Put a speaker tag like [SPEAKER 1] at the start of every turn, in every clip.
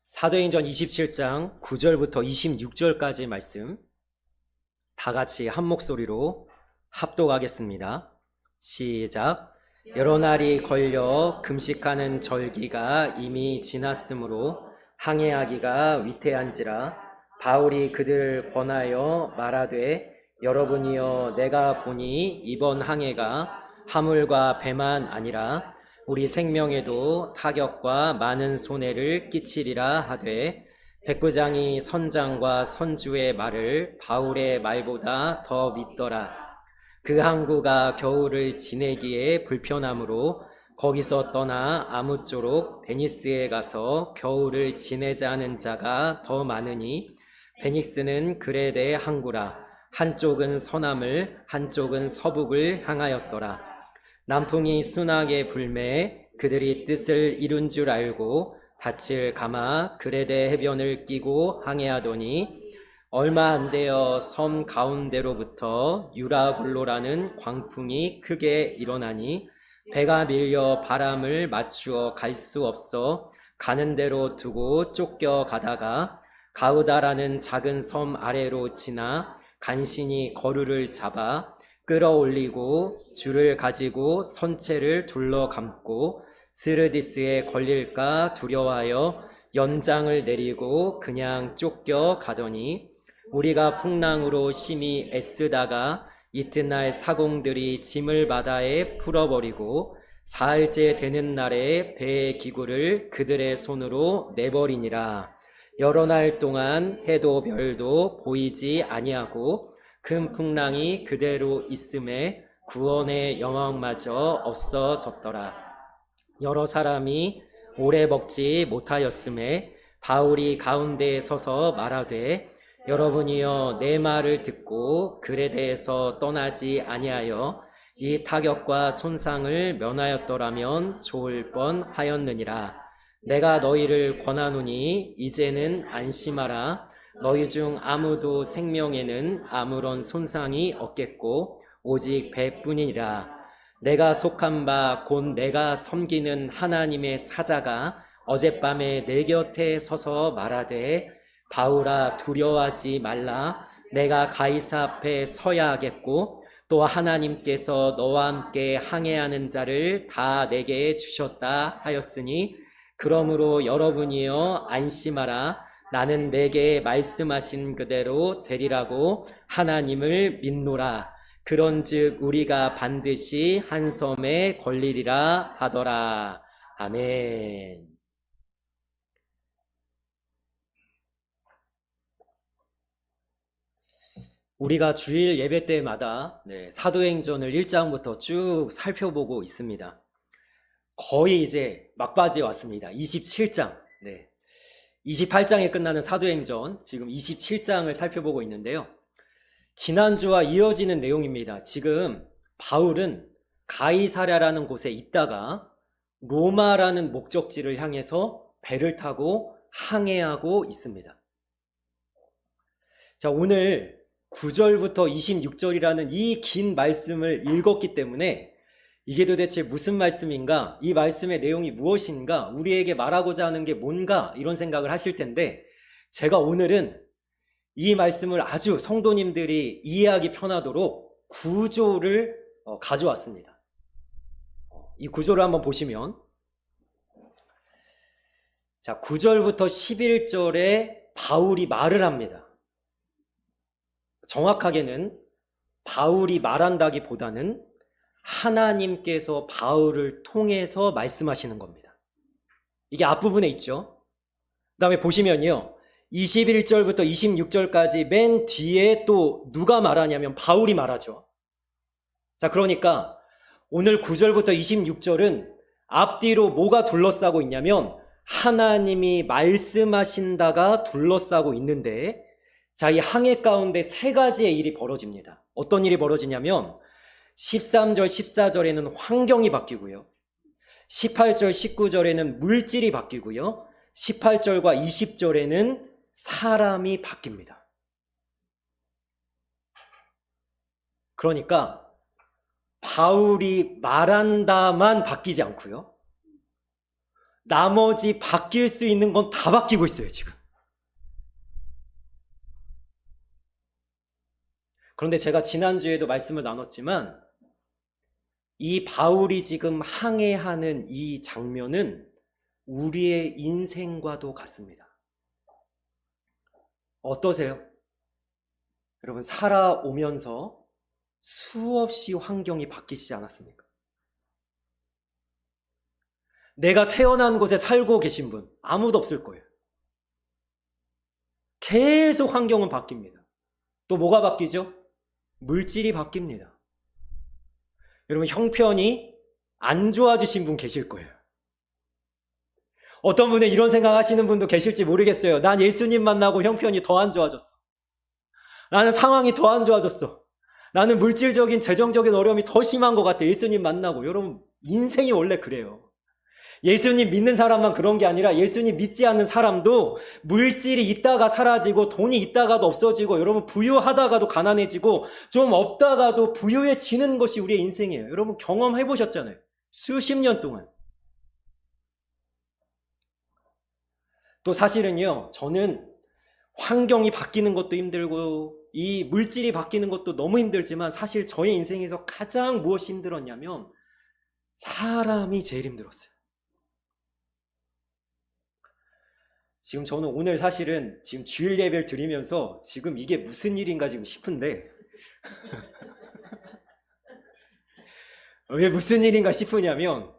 [SPEAKER 1] 사도행전 27장 9절부터 26절까지 말씀 다 같이 한 목소리로 합독하겠습니다. 시작. 여러 날이 걸려 금식하는 절기가 이미 지났으므로 항해하기가 위태한지라 바울이 그들 권하여 말하되 여러분이여 내가 보니 이번 항해가 화물과 배만 아니라 우리 생명에도 타격과 많은 손해를 끼치리라 하되 백부장이 선장과 선주의 말을 바울의 말보다 더 믿더라. 그 항구가 겨울을 지내기에 불편하므로 거기서 떠나 아무쪼록 베니스에 가서 겨울을 지내자 하는 자가 더 많으니 베닉스는 그레데 항구라. 한쪽은 서남을 한쪽은 서북을 향하였더라. 남풍이 순하게 불매 그들이 뜻을 이룬 줄 알고 닻을 감아 그레데 해변을 끼고 항해하더니 얼마 안 되어 섬 가운데로부터 유라굴로라는 광풍이 크게 일어나니 배가 밀려 바람을 맞추어 갈 수 없어 가는 대로 두고 쫓겨 가다가 가우다라는 작은 섬 아래로 지나 간신히 거루를 잡아 끌어올리고 줄을 가지고 선체를 둘러 감고 스르디스에 걸릴까 두려워하여 연장을 내리고 그냥 쫓겨 가더니 우리가 풍랑으로 심히 애쓰다가 이튿날 사공들이 짐을 바다에 풀어버리고 사흘째 되는 날에 배의 기구를 그들의 손으로 내버리니라. 여러 날 동안 해도 별도 보이지 아니하고 큰 풍랑이 그대로 있음에 구원의 영광마저 없어졌더라. 여러 사람이 오래 먹지 못하였음에 바울이 가운데에 서서 말하되 여러분이여 내 말을 듣고 그레데에서 떠나지 아니하여 이 타격과 손상을 면하였더라면 좋을 뻔하였느니라. 내가 너희를 권하노니 이제는 안심하라. 너희 중 아무도 생명에는 아무런 손상이 없겠고 오직 배뿐이니라. 내가 속한 바 곧 내가 섬기는 하나님의 사자가 어젯밤에 내 곁에 서서 말하되 바울아 두려워하지 말라. 내가 가이사 앞에 서야 하겠고 또 하나님께서 너와 함께 항해하는 자를 다 내게 주셨다 하였으니 그러므로 여러분이여 안심하라. 나는 내게 말씀하신 그대로 되리라고 하나님을 믿노라. 그런즉 우리가 반드시 한 섬에 걸리리라 하더라. 아멘. 우리가 주일 예배 때마다 사도행전을 1장부터 쭉 살펴보고 있습니다. 거의 이제 막바지에 왔습니다. 27장. 28장에 끝나는 사도행전, 지금 27장을 살펴보고 있는데요. 지난주와 이어지는 내용입니다. 지금 바울은 가이사랴라는 곳에 있다가 로마라는 목적지를 향해서 배를 타고 항해하고 있습니다. 자, 오늘 9절부터 26절이라는 이 긴 말씀을 읽었기 때문에 이게 도대체 무슨 말씀인가? 이 말씀의 내용이 무엇인가? 우리에게 말하고자 하는 게 뭔가? 이런 생각을 하실 텐데 제가 오늘은 이 말씀을 아주 성도님들이 이해하기 편하도록 구조를 가져왔습니다. 이 구조를 한번 보시면 자, 9절부터 11절에 바울이 말을 합니다. 정확하게는 바울이 말한다기보다는 하나님께서 바울을 통해서 말씀하시는 겁니다. 이게 앞부분에 있죠. 그 다음에 보시면요. 21절부터 26절까지 맨 뒤에 또 누가 말하냐면 바울이 말하죠. 자, 그러니까 오늘 9절부터 26절은 앞뒤로 뭐가 둘러싸고 있냐면 하나님이 말씀하신다가 둘러싸고 있는데 자, 이 항해 가운데 세 가지의 일이 벌어집니다. 어떤 일이 벌어지냐면 13절, 14절에는 환경이 바뀌고요. 18절, 19절에는 물질이 바뀌고요. 18절과 20절에는 사람이 바뀝니다. 그러니까 바울이 말한다만 바뀌지 않고요. 나머지 바뀔 수 있는 건 다 바뀌고 있어요, 지금. 그런데 제가 지난주에도 말씀을 나눴지만 이 바울이 지금 항해하는 이 장면은 우리의 인생과도 같습니다. 어떠세요? 여러분, 살아오면서 수없이 환경이 바뀌시지 않았습니까? 내가 태어난 곳에 살고 계신 분 아무도 없을 거예요. 계속 환경은 바뀝니다. 또 뭐가 바뀌죠? 물질이 바뀝니다. 여러분, 형편이 안 좋아지신 분 계실 거예요. 어떤 분은 이런 생각 하시는 분도 계실지 모르겠어요. 난 예수님 만나고 형편이 더 안 좋아졌어. 나는 상황이 더 안 좋아졌어. 나는 물질적인, 재정적인 어려움이 더 심한 것 같아. 예수님 만나고. 여러분, 인생이 원래 그래요. 예수님 믿는 사람만 그런 게 아니라 예수님 믿지 않는 사람도 물질이 있다가 사라지고 돈이 있다가도 없어지고 여러분 부유하다가도 가난해지고 좀 없다가도 부유해지는 것이 우리의 인생이에요. 여러분 경험해 보셨잖아요. 수십 년 동안. 또 사실은요, 저는 환경이 바뀌는 것도 힘들고 이 물질이 바뀌는 것도 너무 힘들지만 사실 저의 인생에서 가장 무엇이 힘들었냐면 사람이 제일 힘들었어요. 지금 저는 오늘 사실은 지금 주일 예배를 드리면서 지금 이게 무슨 일인가 지금 싶은데 왜 무슨 일인가 싶으냐면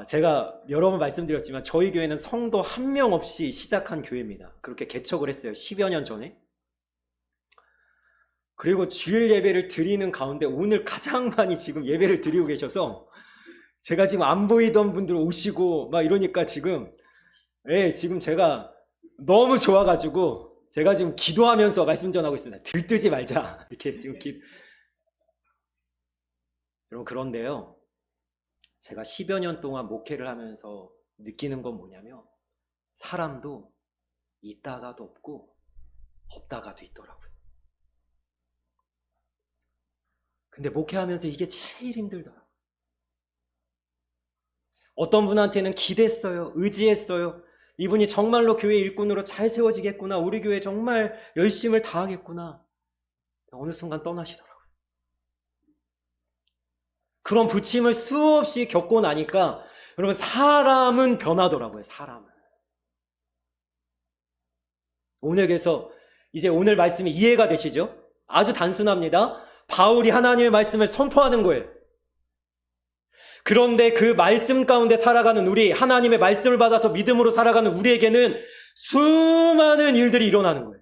[SPEAKER 1] 제가 여러 번 말씀드렸지만 저희 교회는 성도 한 명 없이 시작한 교회입니다. 그렇게 개척을 했어요. 10여 년 전에. 그리고 주일 예배를 드리는 가운데 오늘 가장 많이 지금 예배를 드리고 계셔서 제가 지금 안 보이던 분들 오시고 막 이러니까 지금 지금 제가 너무 좋아가지고 제가 지금 기도하면서 말씀 전하고 있습니다. 들뜨지 말자. 이렇게 지금 여러분, 그런데요. 제가 10여 년 동안 목회를 하면서 느끼는 건 뭐냐면 사람도 있다가도 없고 없다가도 있더라고요. 근데 목회하면서 이게 제일 힘들더라고요. 어떤 분한테는 기대했어요. 의지했어요. 이분이 정말로 교회 일꾼으로 잘 세워지겠구나. 우리 교회 정말 열심을 다하겠구나. 어느 순간 떠나시더라고요. 그런 부침을 수없이 겪고 나니까 여러분 사람은 변하더라고요. 사람은. 오늘 그래서 이제 오늘 말씀이 이해가 되시죠? 아주 단순합니다. 바울이 하나님의 말씀을 선포하는 거예요. 그런데 그 말씀 가운데 살아가는 우리, 하나님의 말씀을 받아서 믿음으로 살아가는 우리에게는 수많은 일들이 일어나는 거예요.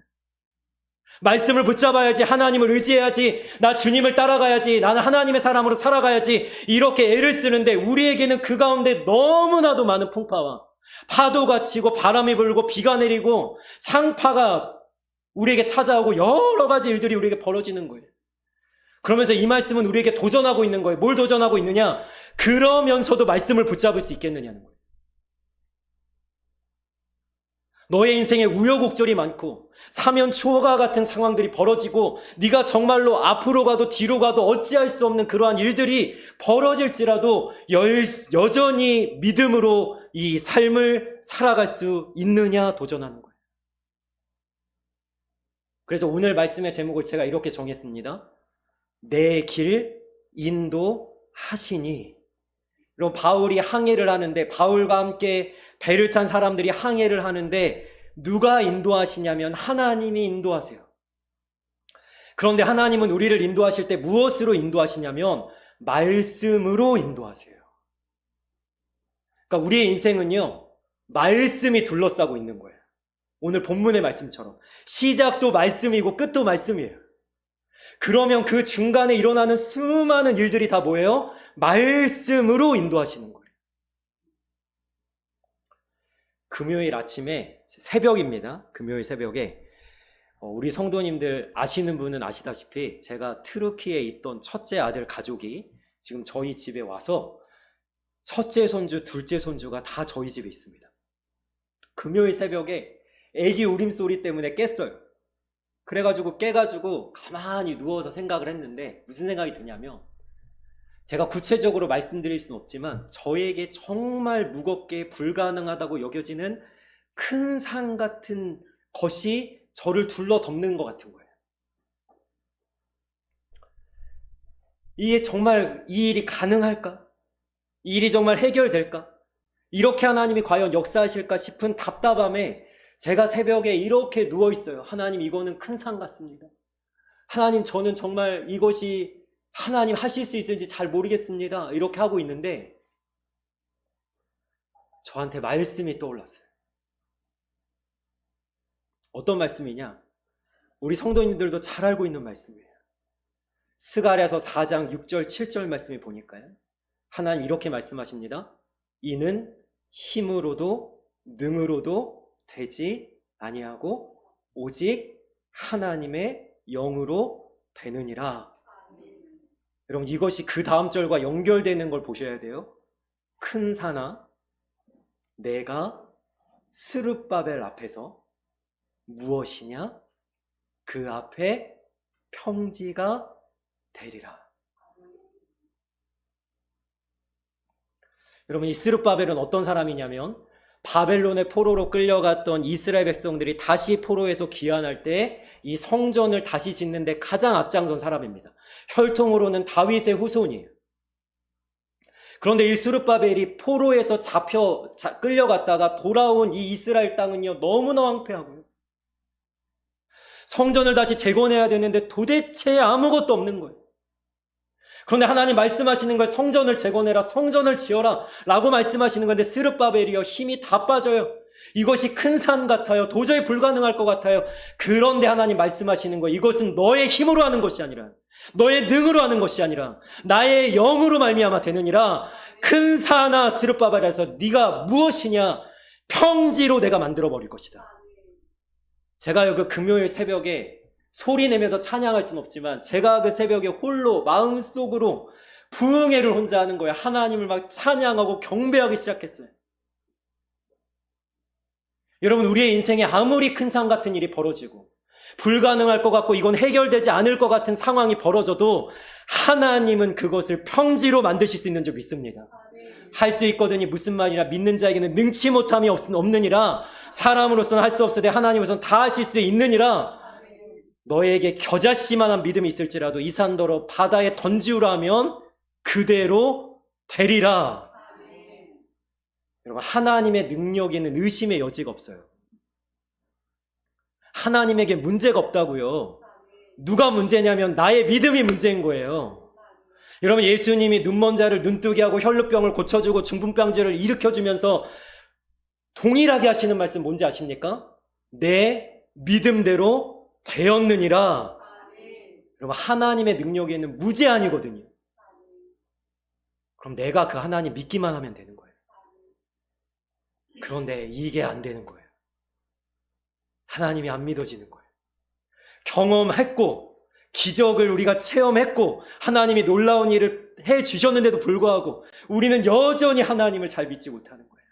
[SPEAKER 1] 말씀을 붙잡아야지, 하나님을 의지해야지, 나 주님을 따라가야지, 나는 하나님의 사람으로 살아가야지, 이렇게 애를 쓰는데 우리에게는 그 가운데 너무나도 많은 풍파와 파도가 치고 바람이 불고 비가 내리고 창파가 우리에게 찾아오고 여러 가지 일들이 우리에게 벌어지는 거예요. 그러면서 이 말씀은 우리에게 도전하고 있는 거예요. 뭘 도전하고 있느냐? 그러면서도 말씀을 붙잡을 수 있겠느냐는 거예요. 너의 인생에 우여곡절이 많고 사면초가 같은 상황들이 벌어지고 네가 정말로 앞으로 가도 뒤로 가도 어찌할 수 없는 그러한 일들이 벌어질지라도 여전히 믿음으로 이 삶을 살아갈 수 있느냐 도전하는 거예요. 그래서 오늘 말씀의 제목을 제가 이렇게 정했습니다. 내 길 인도하시니. 여러분, 바울이 항해를 하는데 바울과 함께 배를 탄 사람들이 항해를 하는데 누가 인도하시냐면 하나님이 인도하세요. 그런데 하나님은 우리를 인도하실 때 무엇으로 인도하시냐면 말씀으로 인도하세요. 그러니까 우리의 인생은요, 말씀이 둘러싸고 있는 거예요. 오늘 본문의 말씀처럼 시작도 말씀이고 끝도 말씀이에요. 그러면 그 중간에 일어나는 수많은 일들이 다 뭐예요? 말씀으로 인도하시는 거예요. 금요일 아침에 새벽입니다. 금요일 새벽에 우리 성도님들 아시는 분은 아시다시피 제가 트루키에 있던 첫째 아들 가족이 지금 저희 집에 와서 첫째 손주, 둘째 손주가 다 저희 집에 있습니다. 금요일 새벽에 애기 울음소리 때문에 깼어요. 그래가지고 깨가지고 가만히 누워서 생각을 했는데 무슨 생각이 드냐면 제가 구체적으로 말씀드릴 수는 없지만 저에게 정말 무겁게 불가능하다고 여겨지는 큰 산 같은 것이 저를 둘러 덮는 것 같은 거예요. 이게 정말 이 일이 가능할까? 이 일이 정말 해결될까? 이렇게 하나님이 과연 역사하실까 싶은 답답함에 제가 새벽에 이렇게 누워 있어요. 하나님, 이거는 큰 산 같습니다. 하나님, 저는 정말 이것이 하나님 하실 수 있을지 잘 모르겠습니다. 이렇게 하고 있는데 저한테 말씀이 떠올랐어요. 어떤 말씀이냐? 우리 성도님들도 잘 알고 있는 말씀이에요. 스가랴서 4장 6절 7절 말씀을 보니까요, 하나님 이렇게 말씀하십니다. 이는 힘으로도 능으로도 되지 아니하고 오직 하나님의 영으로 되느니라. 여러분, 이것이 그 다음 절과 연결되는 걸 보셔야 돼요. 큰 산아, 내가 스룹바벨 앞에서 무엇이냐? 그 앞에 평지가 되리라. 여러분, 이 스룹바벨은 어떤 사람이냐면 바벨론의 포로로 끌려갔던 이스라엘 백성들이 다시 포로에서 귀환할 때 이 성전을 다시 짓는데 가장 앞장선 사람입니다. 혈통으로는 다윗의 후손이에요. 그런데 이 스룹바벨이 포로에서 끌려갔다가 돌아온 이 이스라엘 땅은요, 너무나 황폐하고요. 성전을 다시 재건해야 되는데 도대체 아무것도 없는 거예요. 그런데 하나님 말씀하시는 걸 성전을 재건해라, 성전을 지어라 라고 말씀하시는 건데 스룹바벨이요, 힘이 다 빠져요. 이것이 큰 산 같아요. 도저히 불가능할 것 같아요. 그런데 하나님 말씀하시는 거, 이것은 너의 힘으로 하는 것이 아니라, 너의 능으로 하는 것이 아니라 나의 영으로 말미암아 되느니라. 큰 산아 스룹바벨에서 네가 무엇이냐? 평지로 내가 만들어버릴 것이다. 제가요, 그 금요일 새벽에 소리 내면서 찬양할 수는 없지만 제가 그 새벽에 홀로 마음속으로 부흥회를 혼자 하는 거예요. 하나님을 막 찬양하고 경배하기 시작했어요. 여러분, 우리의 인생에 아무리 큰 산 같은 일이 벌어지고 불가능할 것 같고 이건 해결되지 않을 것 같은 상황이 벌어져도 하나님은 그것을 평지로 만드실 수 있는 줄 믿습니다. 할 수 있거든이 무슨 말이냐? 믿는 자에게는 능치 못함이 없느니라. 사람으로서는 할 수 없으되 하나님으로서는 다 하실 수 있느니라. 너에게 겨자씨만한 믿음이 있을지라도 이 산더러 바다에 던지우라 하면 그대로 되리라. 여러분, 하나님의 능력에는 의심의 여지가 없어요. 하나님에게 문제가 없다고요. 누가 문제냐면 나의 믿음이 문제인 거예요. 여러분, 예수님이 눈먼 자를 눈뜨게 하고 혈루병을 고쳐주고 중풍병자를 일으켜주면서 동일하게 하시는 말씀 뭔지 아십니까? 내 믿음대로 되었느니라. 여러분, 하나님의 능력에는 무제한이거든요. 그럼 내가 그 하나님 믿기만 하면 되는 거예요. 그런데 이게 안 되는 거예요. 하나님이 안 믿어지는 거예요. 경험했고 기적을 우리가 체험했고 하나님이 놀라운 일을 해주셨는데도 불구하고 우리는 여전히 하나님을 잘 믿지 못하는 거예요.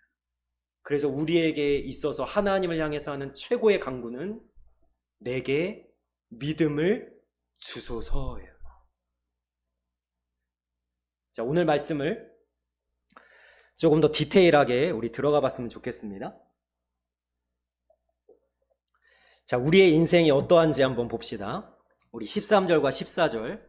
[SPEAKER 1] 그래서 우리에게 있어서 하나님을 향해서 하는 최고의 간구는 내게 믿음을 주소서예요. 자, 오늘 말씀을 조금 더 디테일하게 우리 들어가 봤으면 좋겠습니다. 자, 우리의 인생이 어떠한지 한번 봅시다. 우리 13절과 14절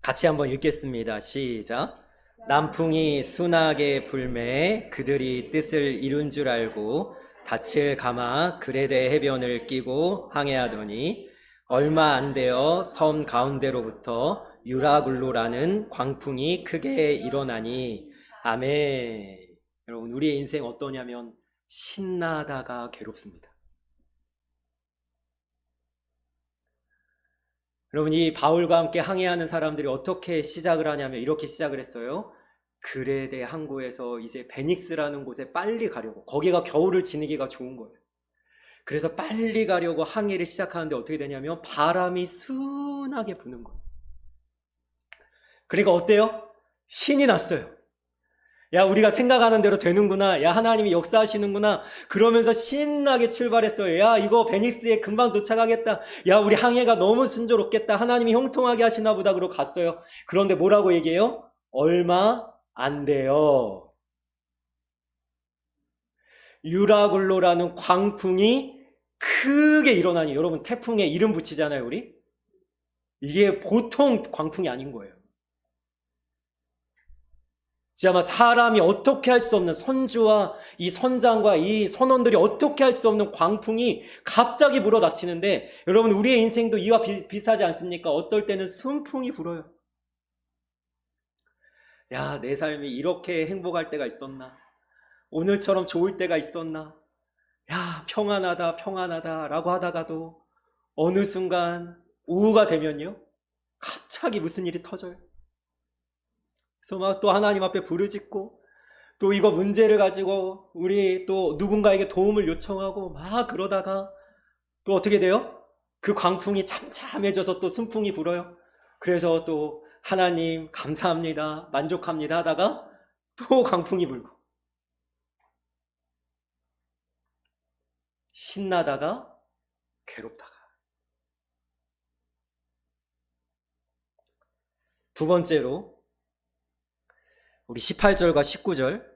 [SPEAKER 1] 같이 한번 읽겠습니다. 시작. 남풍이 순하게 불매 그들이 뜻을 이룬 줄 알고 닻을 감아 그레데 해변을 끼고 항해하더니 얼마 안 되어 섬 가운데로부터 유라굴로라는 광풍이 크게 일어나니 아멘. 여러분, 우리의 인생 어떠냐면 신나다가 괴롭습니다. 여러분, 이 바울과 함께 항해하는 사람들이 어떻게 시작을 하냐면 이렇게 시작을 했어요. 그레데 항구에서 이제 베닉스라는 곳에 빨리 가려고, 거기가 겨울을 지내기가 좋은 거예요. 그래서 빨리 가려고 항해를 시작하는데 어떻게 되냐면 바람이 순하게 부는 거예요. 그러니까 어때요? 신이 났어요. 야, 우리가 생각하는 대로 되는구나. 야, 하나님이 역사하시는구나. 그러면서 신나게 출발했어요. 야, 이거 베니스에 금방 도착하겠다. 야, 우리 항해가 너무 순조롭겠다. 하나님이 형통하게 하시나 보다. 그러고 갔어요. 그런데 뭐라고 얘기해요? 얼마 안 돼요. 유라굴로라는 광풍이 크게 일어나니, 여러분 태풍에 이름 붙이잖아요, 우리? 이게 보통 광풍이 아닌 거예요. 진짜 아마 사람이 어떻게 할 수 없는, 선주와 이 선장과 이 선원들이 어떻게 할 수 없는 광풍이 갑자기 불어닥치는데, 여러분 우리의 인생도 이와 비슷하지 않습니까? 어떨 때는 순풍이 불어요. 야, 내 삶이 이렇게 행복할 때가 있었나? 오늘처럼 좋을 때가 있었나? 야, 평안하다, 평안하다 라고 하다가도 어느 순간 오후가 되면요, 갑자기 무슨 일이 터져요. 그래서 막 또 하나님 앞에 부르짖고, 또 이거 문제를 가지고 우리 또 누군가에게 도움을 요청하고 막 그러다가 또 어떻게 돼요? 그 광풍이 잠잠해져서 또 순풍이 불어요. 그래서 또 하나님 감사합니다, 만족합니다 하다가 또 광풍이 불고, 신나다가 괴롭다가. 두 번째로 우리 18절과 19절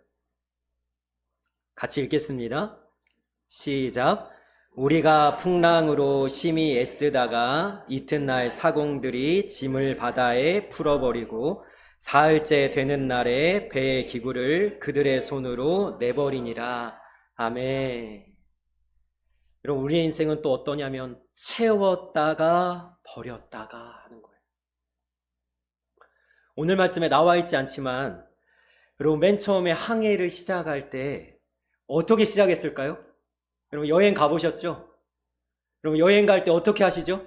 [SPEAKER 1] 같이 읽겠습니다. 시작. 우리가 풍랑으로 심히 애쓰다가 이튿날 사공들이 짐을 바다에 풀어버리고 사흘째 되는 날에 배의 기구를 그들의 손으로 내버리니라. 아멘. 여러분, 우리의 인생은 또 어떠냐면 채웠다가 버렸다가 하는 거예요. 오늘 말씀에 나와 있지 않지만, 여러분 맨 처음에 항해를 시작할 때 어떻게 시작했을까요? 여러분 여행 가보셨죠? 여러분 여행 갈 때 어떻게 하시죠?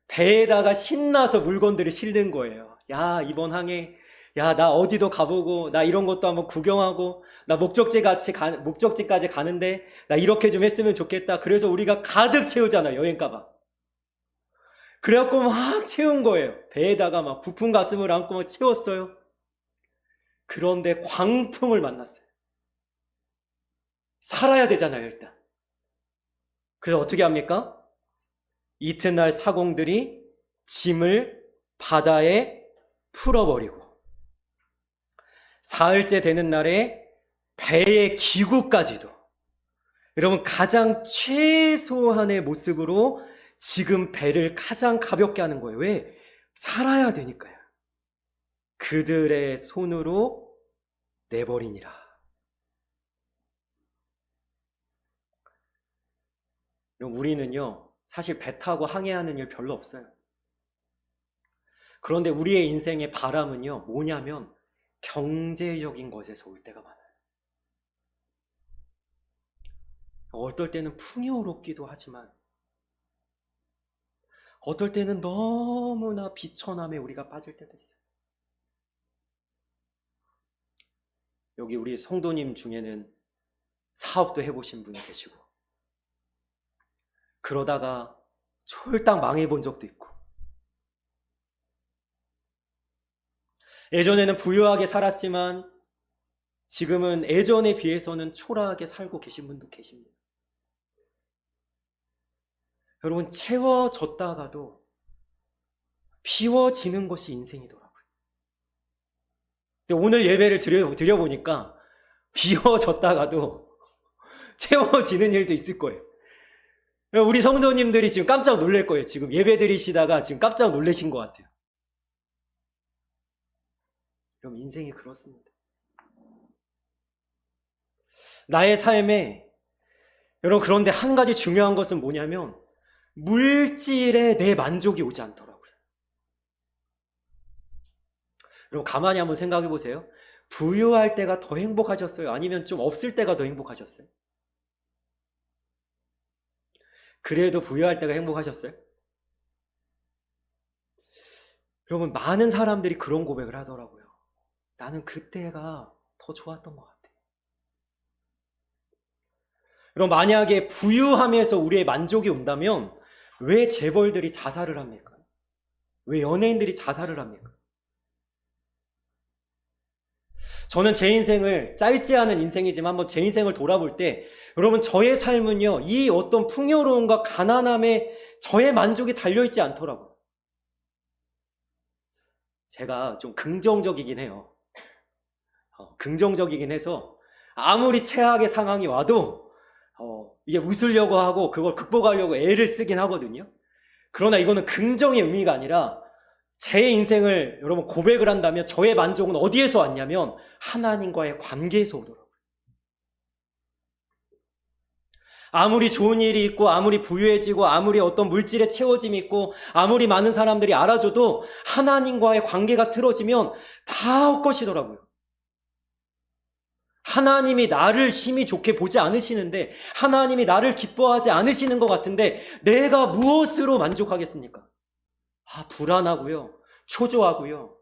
[SPEAKER 1] 배에다가 신나서 물건들을 실는 거예요. 야, 이번 항해, 야, 나 어디도 가보고, 나 이런 것도 한번 구경하고, 나 목적지까지 가는데, 나 이렇게 좀 했으면 좋겠다. 그래서 우리가 가득 채우잖아요, 여행 가방. 그래갖고 막 채운 거예요. 배에다가 막 부푼 가슴을 안고 막 채웠어요. 그런데 광풍을 만났어요. 살아야 되잖아요, 일단. 그래서 어떻게 합니까? 이튿날 사공들이 짐을 바다에 풀어버리고, 사흘째 되는 날에 배의 기구까지도, 여러분 가장 최소한의 모습으로 지금 배를 가장 가볍게 하는 거예요. 왜? 살아야 되니까요. 그들의 손으로 내버리니라. 우리는요, 사실 배 타고 항해하는 일 별로 없어요. 그런데 우리의 인생의 바람은요, 뭐냐면 경제적인 것에서 올 때가 많아요. 어떨 때는 풍요롭기도 하지만, 어떨 때는 너무나 비천함에 우리가 빠질 때도 있어요. 여기 우리 성도님 중에는 사업도 해보신 분이 계시고, 그러다가 쫄딱 망해본 적도 있고, 예전에는 부유하게 살았지만 지금은 예전에 비해서는 초라하게 살고 계신 분도 계십니다. 여러분, 채워졌다가도 비워지는 것이 인생이더라고요. 근데 오늘 예배를 드려보니까 비워졌다가도 채워지는 일도 있을 거예요. 우리 성도님들이 지금 깜짝 놀랄 거예요. 지금 예배 드리시다가 지금 깜짝 놀라신 것 같아요. 그럼 인생이 그렇습니다. 나의 삶에, 여러분, 그런데 한 가지 중요한 것은 뭐냐면 물질에 내 만족이 오지 않더라고요. 여러분, 가만히 한번 생각해 보세요. 부유할 때가 더 행복하셨어요? 아니면 좀 없을 때가 더 행복하셨어요? 그래도 부유할 때가 행복하셨어요? 여러분, 많은 사람들이 그런 고백을 하더라고요. 나는 그때가 더 좋았던 것 같아요. 여러분, 만약에 부유함에서 우리의 만족이 온다면 왜 재벌들이 자살을 합니까? 왜 연예인들이 자살을 합니까? 저는 제 인생을, 짧지 않은 인생이지만 한번 제 인생을 돌아볼 때 여러분, 저의 삶은요, 이 어떤 풍요로움과 가난함에 저의 만족이 달려있지 않더라고요. 제가 좀 긍정적이긴 해요. 긍정적이긴 해서 아무리 최악의 상황이 와도 이게 웃으려고 하고 그걸 극복하려고 애를 쓰긴 하거든요. 그러나 이거는 긍정의 의미가 아니라 제 인생을 여러분 고백을 한다면 저의 만족은 어디에서 왔냐면 하나님과의 관계에서 오더라고요. 아무리 좋은 일이 있고 아무리 부유해지고 아무리 어떤 물질의 채워짐이 있고 아무리 많은 사람들이 알아줘도 하나님과의 관계가 틀어지면 다 헛것이더라고요. 하나님이 나를 심히 좋게 보지 않으시는데, 하나님이 나를 기뻐하지 않으시는 것 같은데 내가 무엇으로 만족하겠습니까? 불안하고요, 초조하고요,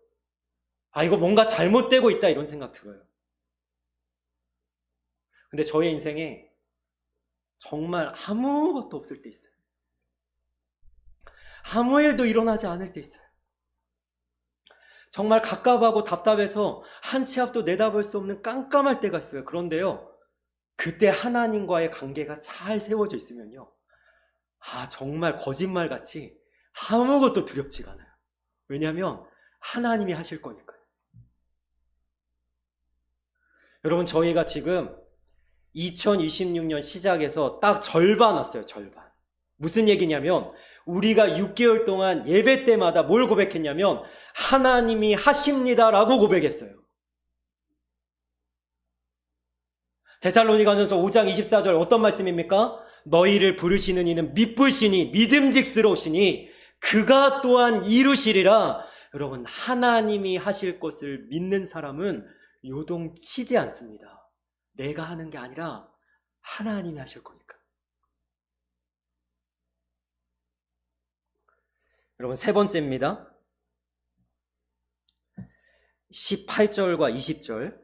[SPEAKER 1] 이거 뭔가 잘못되고 있다, 이런 생각 들어요. 근데 저의 인생에 정말 아무것도 없을 때 있어요. 아무 일도 일어나지 않을 때 있어요. 정말 갑갑하고 답답해서 한 치 앞도 내다볼 수 없는 깜깜할 때가 있어요. 그런데요, 그때 하나님과의 관계가 잘 세워져 있으면요, 정말 거짓말같이 아무것도 두렵지가 않아요. 왜냐하면 하나님이 하실 거니까요. 여러분, 저희가 지금 2026년 시작해서 딱 절반 왔어요. 절반. 무슨 얘기냐면 우리가 6개월 동안 예배 때마다 뭘 고백했냐면 하나님이 하십니다라고 고백했어요. 데살로니가전서 5장 24절 어떤 말씀입니까? 너희를 부르시는 이는 미쁘시니 믿음직스러우시니 그가 또한 이루시리라. 여러분, 하나님이 하실 것을 믿는 사람은 요동치지 않습니다. 내가 하는 게 아니라 하나님이 하실 거니까. 여러분, 세 번째입니다. 18절과 20절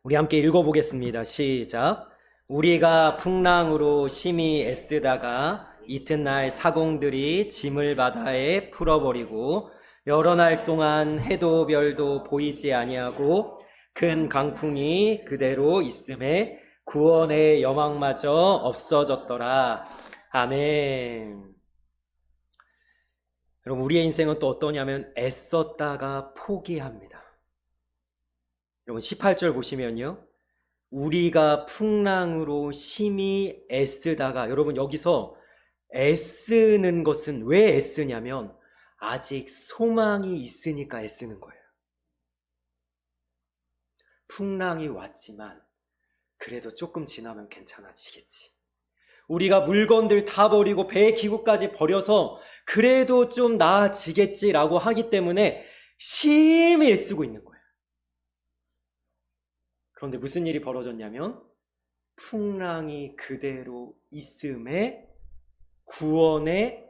[SPEAKER 1] 우리 함께 읽어보겠습니다. 시작. 우리가 풍랑으로 심히 애쓰다가 이튿날 사공들이 짐을 바다에 풀어버리고 여러 날 동안 해도 별도 보이지 아니하고 큰 강풍이 그대로 있음에 구원의 여망마저 없어졌더라. 아멘. 여러분, 우리의 인생은 또 어떠냐면 애썼다가 포기합니다. 여러분, 18절 보시면요, 우리가 풍랑으로 심히 애쓰다가, 여러분 여기서 애쓰는 것은 왜 애쓰냐면 아직 소망이 있으니까 애쓰는 거예요. 풍랑이 왔지만 그래도 조금 지나면 괜찮아지겠지. 우리가 물건들 다 버리고 배 기구까지 버려서 그래도 좀 나아지겠지라고 하기 때문에 심히 애쓰고 있는 거예요. 그런데 무슨 일이 벌어졌냐면 풍랑이 그대로 있음에 구원의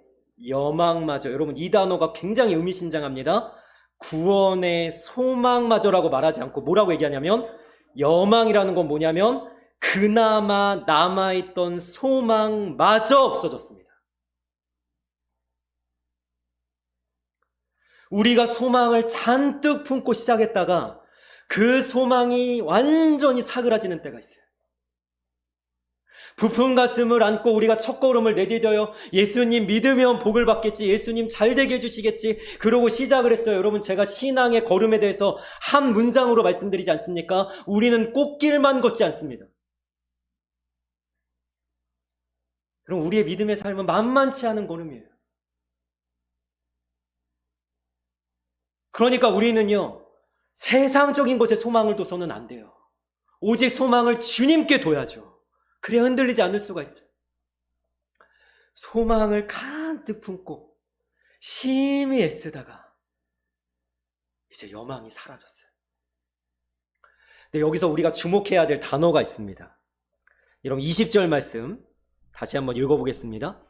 [SPEAKER 1] 여망마저, 여러분 이 단어가 굉장히 의미심장합니다. 구원의 소망마저라고 말하지 않고 뭐라고 얘기하냐면 여망이라는 건 뭐냐면 그나마 남아있던 소망마저 없어졌습니다. 우리가 소망을 잔뜩 품고 시작했다가 그 소망이 완전히 사그라지는 때가 있어요. 부푼 가슴을 안고 우리가 첫걸음을 내디뎌요. 예수님 믿으면 복을 받겠지, 예수님 잘되게 해주시겠지, 그러고 시작을 했어요. 여러분, 제가 신앙의 걸음에 대해서 한 문장으로 말씀드리지 않습니까? 우리는 꽃길만 걷지 않습니다. 그럼 우리의 믿음의 삶은 만만치 않은 걸음이에요. 그러니까 우리는요, 세상적인 것에 소망을 둬서는 안 돼요. 오직 소망을 주님께 둬야죠. 그래야 흔들리지 않을 수가 있어요. 소망을 가득 품고 심히 애쓰다가 이제 여망이 사라졌어요. 근데 여기서 우리가 주목해야 될 단어가 있습니다. 여러분, 20절 말씀 다시 한번 읽어보겠습니다.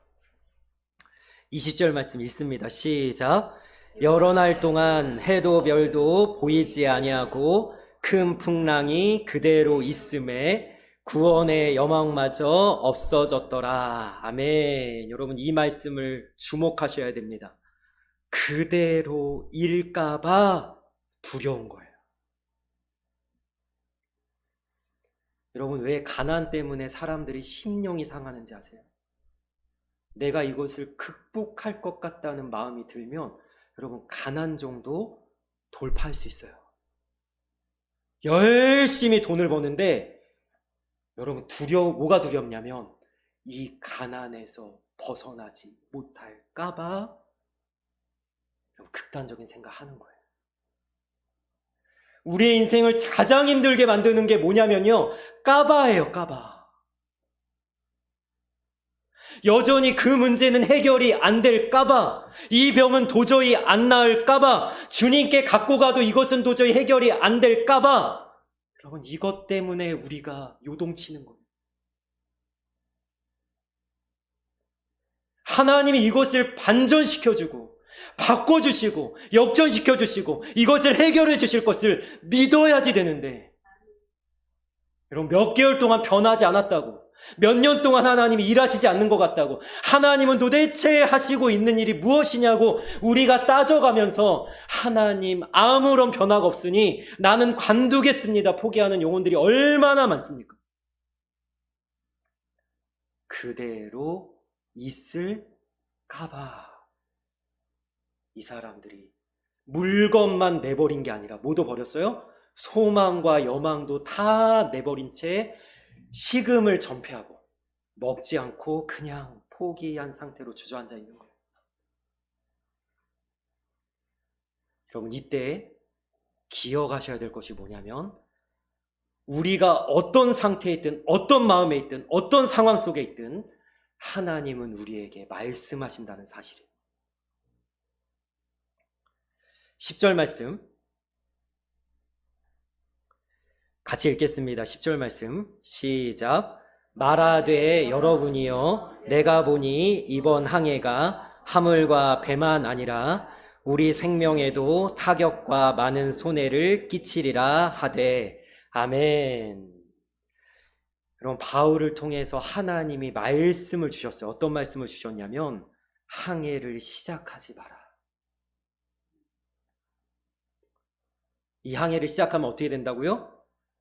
[SPEAKER 1] 20절 말씀 읽습니다. 시작. 여러 날 동안 해도 별도 보이지 아니하고 큰 풍랑이 그대로 있음에 구원의 여망마저 없어졌더라. 아멘. 여러분, 이 말씀을 주목하셔야 됩니다. 그대로 일까봐 두려운 거예요. 여러분, 왜 가난 때문에 사람들이 심령이 상하는지 아세요? 내가 이것을 극복할 것 같다는 마음이 들면 여러분, 가난 정도 돌파할 수 있어요. 열심히 돈을 버는데 여러분, 뭐가 두렵냐면 이 가난에서 벗어나지 못할까봐 극단적인 생각하는 거예요. 우리의 인생을 가장 힘들게 만드는 게 뭐냐면요, 까봐예요. 까봐. 여전히 그 문제는 해결이 안 될까봐, 이 병은 도저히 안 나을까봐, 주님께 갖고 가도 이것은 도저히 해결이 안 될까봐, 여러분, 이것 때문에 우리가 요동치는 거예요. 하나님이 이것을 반전시켜주고 바꿔주시고 역전시켜주시고 이것을 해결해 주실 것을 믿어야지 되는데, 여러분, 몇 개월 동안 변하지 않았다고, 몇 년 동안 하나님이 일하시지 않는 것 같다고, 하나님은 도대체 하시고 있는 일이 무엇이냐고 우리가 따져가면서 하나님 아무런 변화가 없으니 나는 관두겠습니다 포기하는 영혼들이 얼마나 많습니까? 그대로 있을까봐 이 사람들이 물건만 내버린 게 아니라 뭐도 버렸어요? 소망과 여망도 다 내버린 채 식음을 전폐하고 먹지 않고 그냥 포기한 상태로 주저앉아 있는 거예요. 여러분, 이때 기억하셔야 될 것이 뭐냐면, 우리가 어떤 상태에 있든 어떤 마음에 있든 어떤 상황 속에 있든 하나님은 우리에게 말씀하신다는 사실이에요. 10절 말씀 같이 읽겠습니다. 10절 말씀 시작. 말하되 여러분이여, 내가 보니 이번 항해가 하물과 배만 아니라 우리 생명에도 타격과 많은 손해를 끼치리라 하되. 아멘. 여러분, 바울을 통해서 하나님이 말씀을 주셨어요. 어떤 말씀을 주셨냐면, 항해를 시작하지 마라. 이 항해를 시작하면 어떻게 된다고요?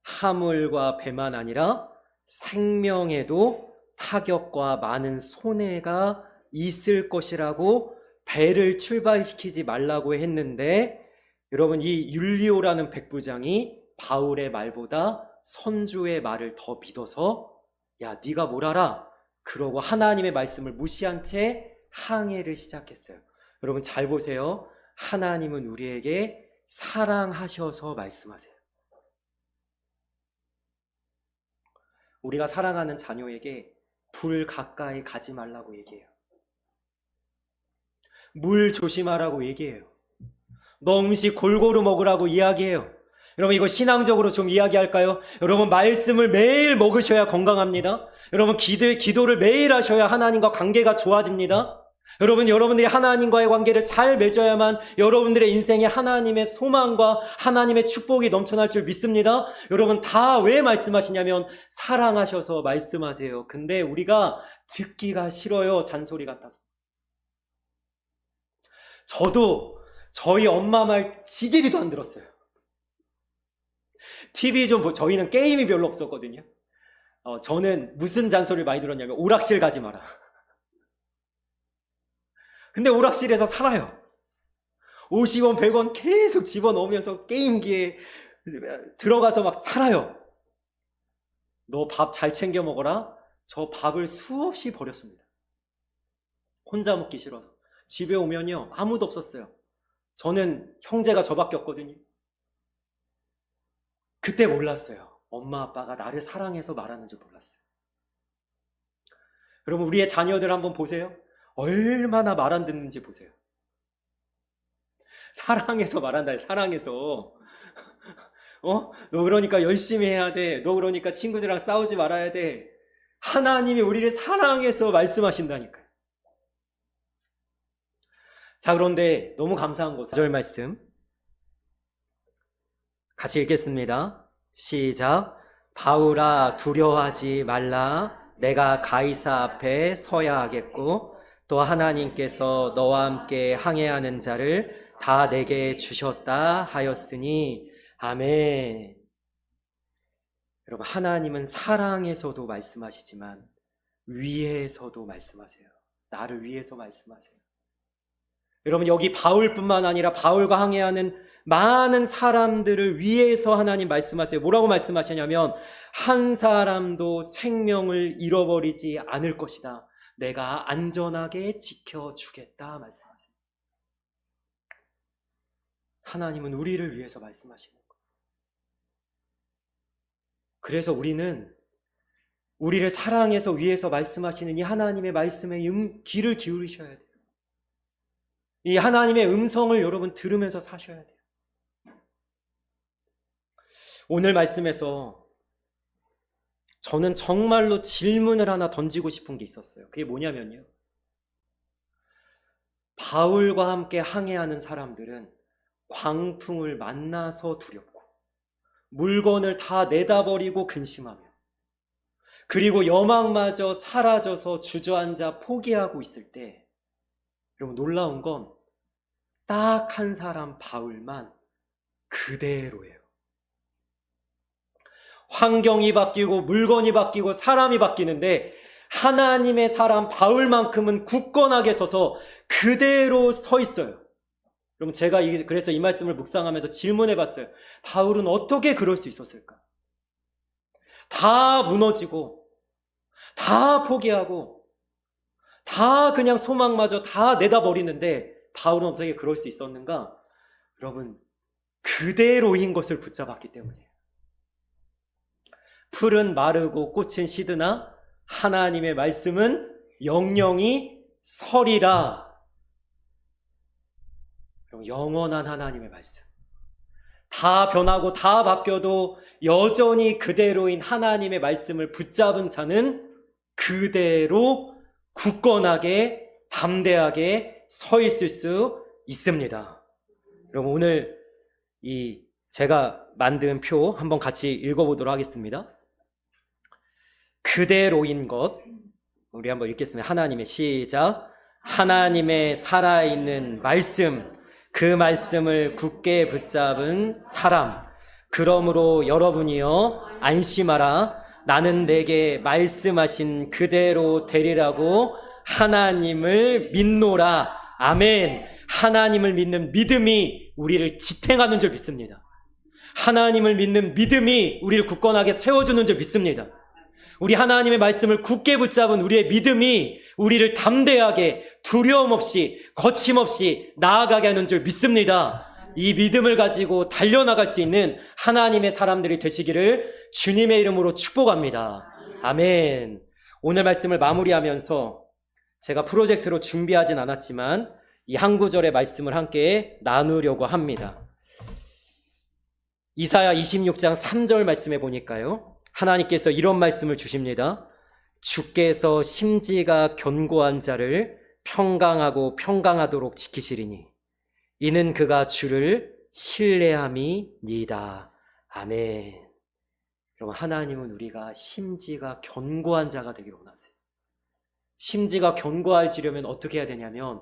[SPEAKER 1] 하물과 배만 아니라 생명에도 타격과 많은 손해가 있을 것이라고 배를 출발시키지 말라고 했는데, 여러분, 이 율리오라는 백부장이 바울의 말보다 선조의 말을 더 믿어서 야, 네가 뭘 알아? 그러고 하나님의 말씀을 무시한 채 항해를 시작했어요. 여러분, 잘 보세요. 하나님은 우리에게 사랑하셔서 말씀하세요. 우리가 사랑하는 자녀에게 불 가까이 가지 말라고 얘기해요. 물 조심하라고 얘기해요. 너 음식 골고루 먹으라고 이야기해요. 여러분, 이거 신앙적으로 좀 이야기할까요? 여러분, 말씀을 매일 먹으셔야 건강합니다. 여러분, 기도를 매일 하셔야 하나님과 관계가 좋아집니다. 여러분, 여러분들이 하나님과의 관계를 잘 맺어야만 여러분들의 인생에 하나님의 소망과 하나님의 축복이 넘쳐날 줄 믿습니다. 여러분, 다 왜 말씀하시냐면 사랑하셔서 말씀하세요. 근데 우리가 듣기가 싫어요. 잔소리 같아서. 저도 저희 엄마 말 지지리도 안 들었어요. TV 저희는 게임이 별로 없었거든요. 저는 무슨 잔소리를 많이 들었냐면 오락실 가지 마라. 근데 오락실에서 살아요. 50원, 100원 계속 집어넣으면서 게임기에 들어가서 막 살아요. 너 밥 잘 챙겨 먹어라. 저 밥을 수없이 버렸습니다. 혼자 먹기 싫어서. 집에 오면요, 아무도 없었어요. 저는 형제가 저밖에 없거든요. 그때 몰랐어요. 엄마 아빠가 나를 사랑해서 말하는 줄 몰랐어요. 여러분, 우리의 자녀들 한번 보세요. 얼마나 말 안 듣는지 보세요. 사랑해서 말한다. 사랑해서. 너 그러니까 열심히 해야 돼. 너 그러니까 친구들이랑 싸우지 말아야 돼. 하나님이 우리를 사랑해서 말씀하신다니까요. 자, 그런데 너무 감사한 것은 4절 말씀 같이 읽겠습니다. 시작. 바울아, 두려워하지 말라. 내가 가이사 앞에 서야 하겠고 또 하나님께서 너와 함께 항해하는 자를 다 내게 주셨다 하였으니 아멘. 여러분, 하나님은 사랑에서도 말씀하시지만 위에서도 말씀하세요. 나를 위해서 말씀하세요. 여러분, 여기 바울뿐만 아니라 바울과 항해하는 많은 사람들을 위해서 하나님 말씀하세요. 뭐라고 말씀하시냐면 한 사람도 생명을 잃어버리지 않을 것이다. 내가 안전하게 지켜주겠다 말씀하세요. 하나님은 우리를 위해서 말씀하시는 거예요. 그래서 우리를 사랑해서 위해서 말씀하시는 이 하나님의 말씀에 귀를 기울이셔야 돼요. 이 하나님의 음성을 여러분 들으면서 사셔야 돼요. 오늘 말씀에서 저는 정말로 질문을 하나 던지고 싶은 게 있었어요. 그게 뭐냐면요. 바울과 함께 항해하는 사람들은 광풍을 만나서 두렵고 물건을 다 내다버리고 근심하며 그리고 여망마저 사라져서 주저앉아 포기하고 있을 때 여러분 놀라운 건 딱 한 사람 바울만 그대로예요. 환경이 바뀌고 물건이 바뀌고 사람이 바뀌는데 하나님의 사람 바울만큼은 굳건하게 서서 그대로 서 있어요. 그럼 제가 그래서 이 말씀을 묵상하면서 질문해 봤어요. 바울은 어떻게 그럴 수 있었을까? 다 무너지고 다 포기하고 다 그냥 소망마저 다 내다버리는데 바울은 어떻게 그럴 수 있었는가? 여러분, 그대로인 것을 붙잡았기 때문이에요. 풀은 마르고 꽃은 시드나 하나님의 말씀은 영영이 서리라. 영원한 하나님의 말씀. 다 변하고 다 바뀌어도 여전히 그대로인 하나님의 말씀을 붙잡은 자는 그대로 굳건하게 담대하게 서 있을 수 있습니다. 여러분, 오늘 제가 만든 표 한번 같이 읽어보도록 하겠습니다. 그대로인 것, 우리 한번 읽겠습니다. 하나님의 시작. 하나님의 살아있는 말씀, 그 말씀을 굳게 붙잡은 사람. 그러므로 여러분이여 안심하라. 나는 내게 말씀하신 그대로 되리라고 하나님을 믿노라. 아멘. 하나님을 믿는 믿음이 우리를 지탱하는 줄 믿습니다. 하나님을 믿는 믿음이 우리를 굳건하게 세워주는 줄 믿습니다. 우리 하나님의 말씀을 굳게 붙잡은 우리의 믿음이 우리를 담대하게 두려움 없이 거침없이 나아가게 하는 줄 믿습니다. 이 믿음을 가지고 달려나갈 수 있는 하나님의 사람들이 되시기를 주님의 이름으로 축복합니다. 아멘. 오늘 말씀을 마무리하면서 제가 프로젝트로 준비하진 않았지만 이 한 구절의 말씀을 함께 나누려고 합니다. 이사야 26장 3절 말씀에 보니까요, 하나님께서 이런 말씀을 주십니다. 주께서 심지가 견고한 자를 평강하고 평강하도록 지키시리니 이는 그가 주를 신뢰함이니이다. 아멘. 여러분, 하나님은 우리가 심지가 견고한 자가 되기를 원하세요. 심지가 견고해지려면 어떻게 해야 되냐면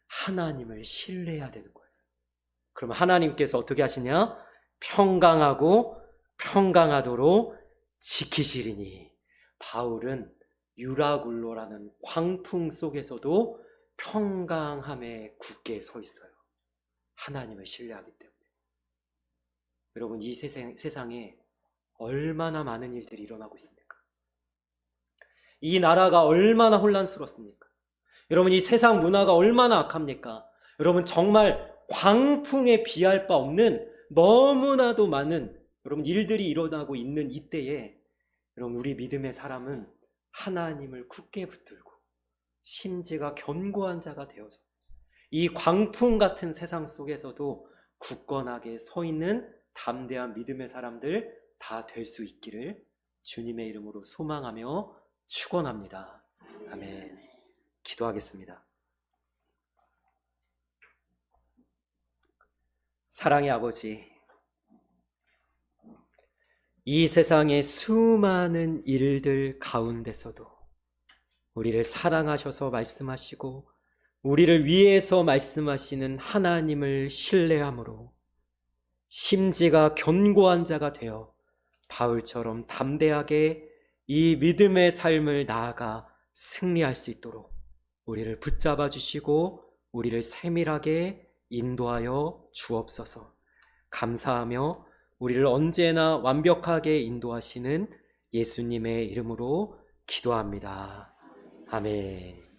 [SPEAKER 1] 하나님을 신뢰해야 되는 거예요. 그러면 하나님께서 어떻게 하시냐? 평강하고 평강하도록 지키시리니. 바울은 유라굴로라는 광풍 속에서도 평강함에 굳게 서 있어요. 하나님을 신뢰하기 때문에. 여러분, 이 세상에 얼마나 많은 일들이 일어나고 있습니까? 이 나라가 얼마나 혼란스럽습니까? 여러분, 이 세상 문화가 얼마나 악합니까? 여러분, 정말 광풍에 비할 바 없는 너무나도 많은 여러분 일들이 일어나고 있는 이때에 여러분, 우리 믿음의 사람은 하나님을 굳게 붙들고 심지가 견고한 자가 되어서 이 광풍 같은 세상 속에서도 굳건하게 서 있는 담대한 믿음의 사람들 다 될 수 있기를 주님의 이름으로 소망하며 축원합니다. 아멘. 기도하겠습니다. 사랑의 아버지, 이 세상의 수많은 일들 가운데서도 우리를 사랑하셔서 말씀하시고 우리를 위해서 말씀하시는 하나님을 신뢰함으로 심지가 견고한 자가 되어 바울처럼 담대하게 이 믿음의 삶을 나아가 승리할 수 있도록 우리를 붙잡아 주시고 우리를 세밀하게 인도하여 주옵소서. 감사하며 우리를 언제나 완벽하게 인도하시는 예수님의 이름으로 기도합니다. 아멘.